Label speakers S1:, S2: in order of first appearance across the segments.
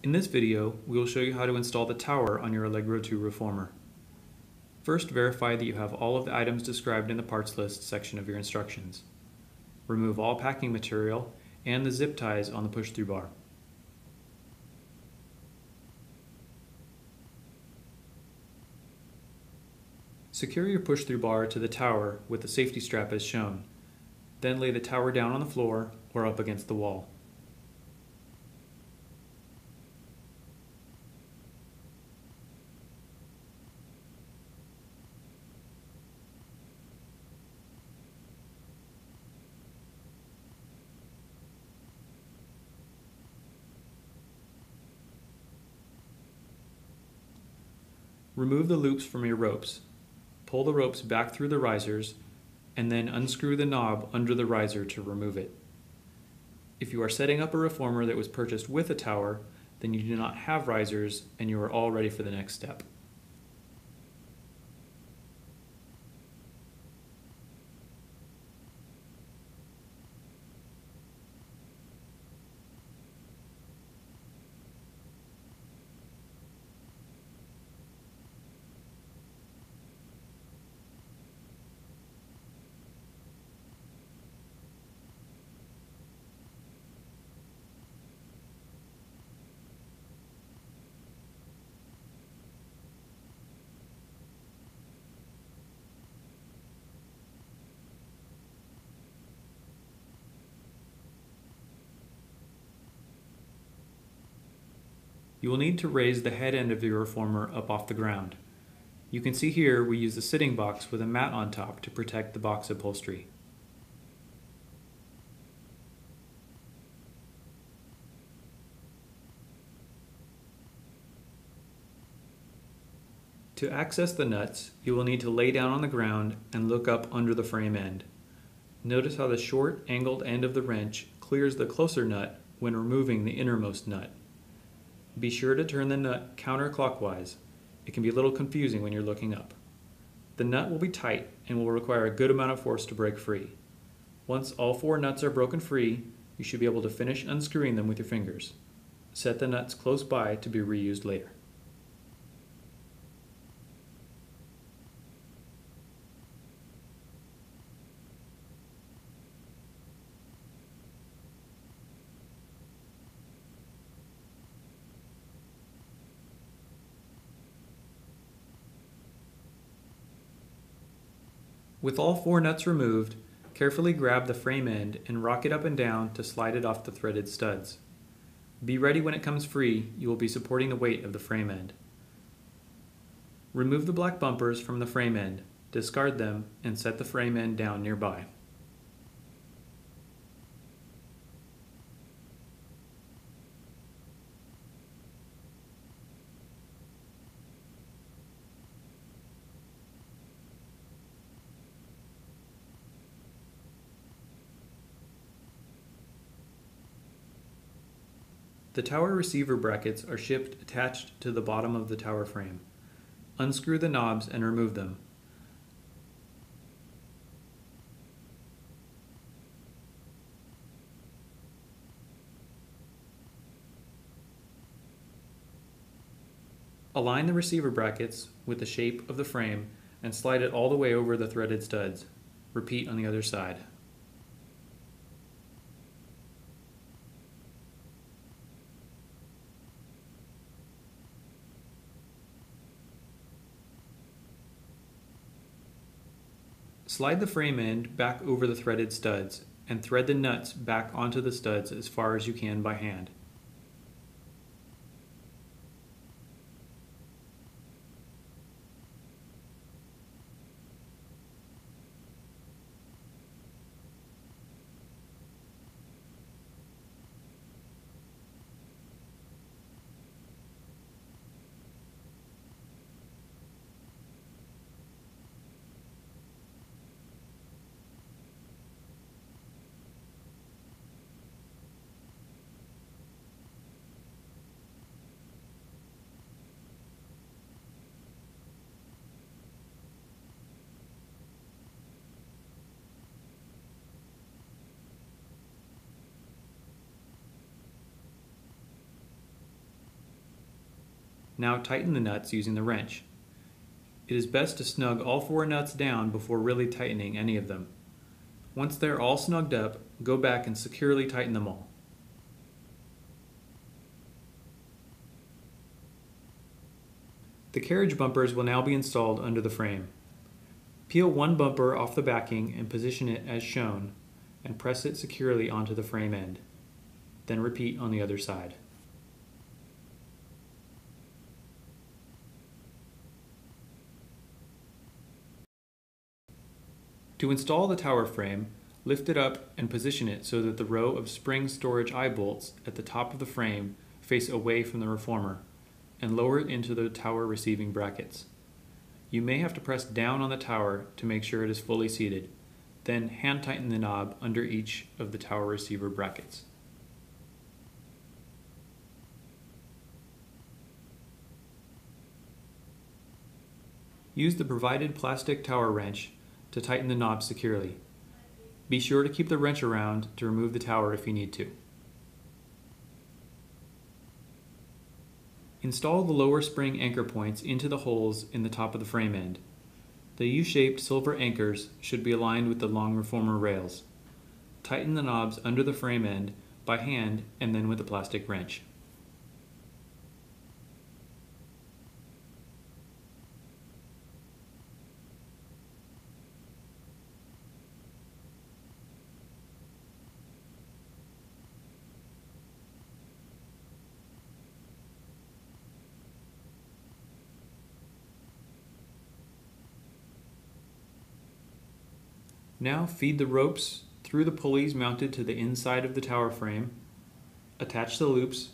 S1: In this video, we will show you how to install the Tower on your Allegro 2 Reformer. First, verify that you have all of the items described in the parts list section of your instructions. Remove all packing material and the zip ties on the push-through bar. Secure your push-through bar to the tower with the safety strap as shown. Then lay the tower down on the floor or up against the wall. Remove the loops from your ropes. Pull the ropes back through the risers and then unscrew the knob under the riser to remove it. If you are setting up a reformer that was purchased with a tower, then you do not have risers and you are all ready for the next step. You will need to raise the head end of your reformer up off the ground. You can see here we use a sitting box with a mat on top to protect the box upholstery. To access the nuts, you will need to lay down on the ground and look up under the frame end. Notice how the short, angled end of the wrench clears the closer nut when removing the innermost nut. Be sure to turn the nut counterclockwise. It can be a little confusing when you're looking up. The nut will be tight and will require a good amount of force to break free. Once all 4 nuts are broken free, you should be able to finish unscrewing them with your fingers. Set the nuts close by to be reused later. With all 4 nuts removed, carefully grab the frame end and rock it up and down to slide it off the threaded studs. Be ready when it comes free, you will be supporting the weight of the frame end. Remove the black bumpers from the frame end, discard them, and set the frame end down nearby. The tower receiver brackets are shipped attached to the bottom of the tower frame. Unscrew the knobs and remove them. Align the receiver brackets with the shape of the frame and slide it all the way over the threaded studs. Repeat on the other side. Slide the frame end back over the threaded studs and thread the nuts back onto the studs as far as you can by hand. Now tighten the nuts using the wrench. It is best to snug all 4 nuts down before really tightening any of them. Once they're all snugged up, go back and securely tighten them all. The carriage bumpers will now be installed under the frame. Peel one bumper off the backing and position it as shown, and press it securely onto the frame end. Then repeat on the other side. To install the tower frame, lift it up and position it so that the row of spring storage eye bolts at the top of the frame face away from the reformer, and lower it into the tower receiving brackets. You may have to press down on the tower to make sure it is fully seated, then hand tighten the knob under each of the tower receiver brackets. Use the provided plastic tower wrench to tighten the knob securely. Be sure to keep the wrench around to remove the tower if you need to. Install the lower spring anchor points into the holes in the top of the frame end. The U-shaped silver anchors should be aligned with the long reformer rails. Tighten the knobs under the frame end by hand and then with a plastic wrench. Now feed the ropes through the pulleys mounted to the inside of the tower frame, attach the loops,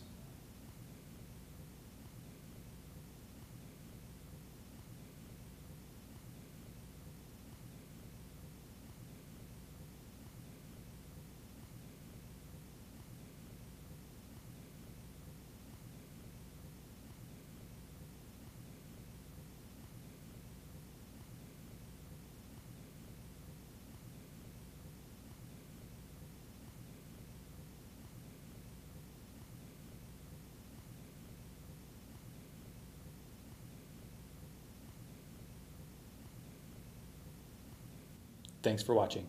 S1: Thanks for watching.